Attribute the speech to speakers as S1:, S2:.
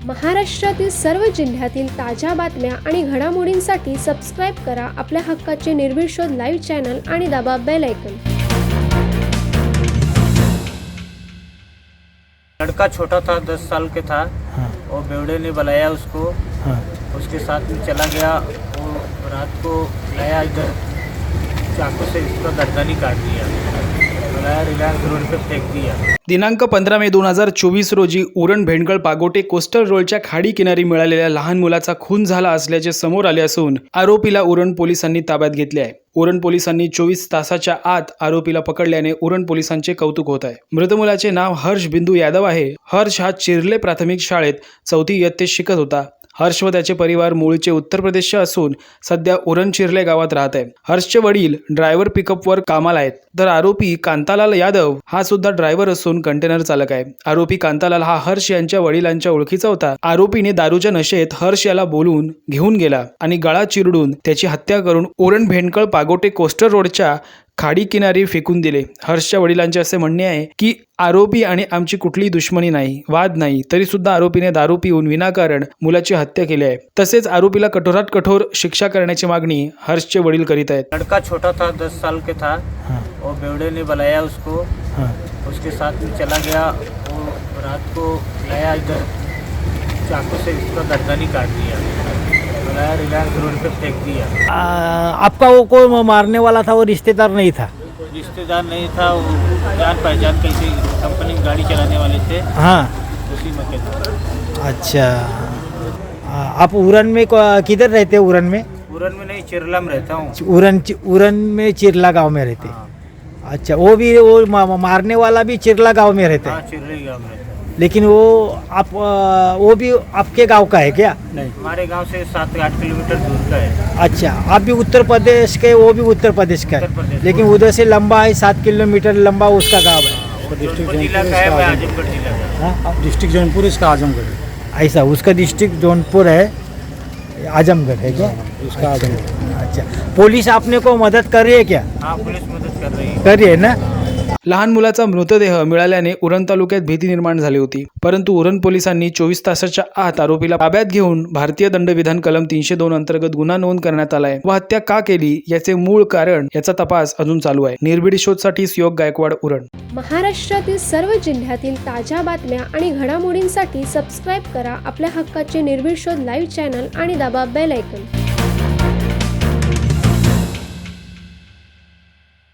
S1: महाराष्ट्रातील सर्व जिल्ह्यातील ताज्या बातम्या आणि घडामोडींसाठी सबस्क्राइब करा आपल्या हक्काचे निर्भीड शोध लाईव्ह चॅनल आणि दाबा बेल आयकन।
S2: लड़का छोटा था, 10 साल के था। वो बेवड़े ने बुलाया उसको। उसके साथ में चला गया। वो रात को लाया, इधर चाकू से इसका गर्दन ही काट दिया, बुलाया रिलायंस रोड पे फेंक दिया।
S3: दिनांक 15 मे 2024 रोजी उरण भेंडगळ पागोटे कोस्टल रोडच्या खाडी किनारी मिळालेल्या लहान मुलाचा खून झाला असल्याचे समोर आले असून आरोपीला उरण पोलिसांनी ताब्यात घेतले आहे। उरण पोलिसांनी 24 तासाच्या आत आरोपीला पकडल्याने उरण पोलिसांचे कौतुक होत आहे। मृत मुलाचे नाव हर्ष बिंदू यादव आहे। हर्ष हा चिर्ले प्राथमिक शाळेत 4थी इयत्तेत शिकत होता। हर्ष व त्याचे परिवार मूळचे उत्तर प्रदेशचे असून सध्या उरण चिर्ले गावात राहत आहेत। हर्षचे वडील ड्रायव्हर पिकअपवर कामाला आहेत, तर आरोपी कांतालाल यादव हा सुद्धा ड्रायव्हर असून कंटेनर चालक आहे। आरोपी कांतालाल हा हर्ष यांच्या वडिलांच्या ओळखीचा होता। आरोपीने दारूच्या नशेत हर्ष याला बोलून घेऊन गेला आणि गळा चिरडून त्याची हत्या करून उरण भेंडगळ पागोटे कोस्टल रोडच्या खाडी किनारी फेकून दिले। हर्षच्या वडिलांचे असे म्हणणे आहे की आरोपी आणि आमची कुठलीही दुश्मनी नाही, वाद नाही, तरी सुद्धा आरोपीने दारू पिऊन विनाकारण मुलाची हत्या केली आहे। तसेच आरोपीला कठोरात कठोर शिक्षा करण्याची मागणी हर्षचे वडील करीत आहेत।
S2: लड़का छोटा था, 10 साल के था। वो बेवड़े ने बुलाया उसको। उसके साथ में चला गया। वो रात को लाया, इधर चाकू से इसका गर्दन ही काट दिया, बुलाया रिलायंस रोड पे फेंक दिया।
S4: आपका वो कोई मारने वाला था, वो रिश्तेदार नहीं था?
S2: रिश्तेदार नहीं था, वो जान पहचान किसी कंपनी में गाड़ी चलाने वाले थे।
S4: हाँ,
S2: उसी में के था।
S4: अच्छा। आप उरण में किधर रहते हैं? उरण में?
S2: उरण में नहीं, चिरला में रहता हूँ।
S4: उरण में चिरला गांव में रहते?
S2: हाँ।
S4: अच्छा, वो मारने वाला भी चिरला गांव में रहता
S2: हाँ,
S4: है?
S2: चिरले गाँव में रहता है।
S4: लेकिन वो भी आपके गांव का है क्या?
S2: नहीं, हमारे गांव से 7-8 किलोमीटर दूर का है।
S4: अच्छा, आप भी उत्तर प्रदेश के, वो भी उत्तर प्रदेश का
S2: उत्तर
S4: है,
S2: प्रदेश।
S4: लेकिन उधर से लंबा है, 7 किलोमीटर लंबा उसका गांव है।
S2: जौनपुर जिला का है, मैं आजमगढ़ जिला का।
S4: हाँ,
S5: डिस्ट्रिक्ट जौनपुर, इसका आजमगढ़।
S4: ऐसा उसका डिस्ट्रिक्ट जौनपुर है, आजमगढ़ है क्या?
S5: इसका आजमगढ़।
S4: अच्छा, पुलिस आपने को मदद कर रही है क्या?
S2: हाँ, पुलिस मदद कर रही है।
S4: कर रही है ना?
S3: लहान मुलाचा मृतदेह मिळाल्याने उरण तालुक्यात भीती निर्माण झाली होती, परंतु उरण पोलिसांनी 24 तासाच्या आत आरोपीला ताब्यात घेऊन भारतीय दंडविधान कलम 302 अंतर्गत गुन्हा नोंद करण्यात आलाय व हत्या का केली याचे मूळ कारण याचा तपास अजून चालू आहे। निर्भीड शोधसाठी सुयोग गायकवाड, उरण।
S1: महाराष्ट्रातील सर्व जिल्ह्यातील ताज्या बातम्या आणि घडामोडींसाठी सबस्क्राइब करा आपल्या हक्काचे निर्भीड शोध लाईव्ह चॅनल आणि दाबा बेल आयकन।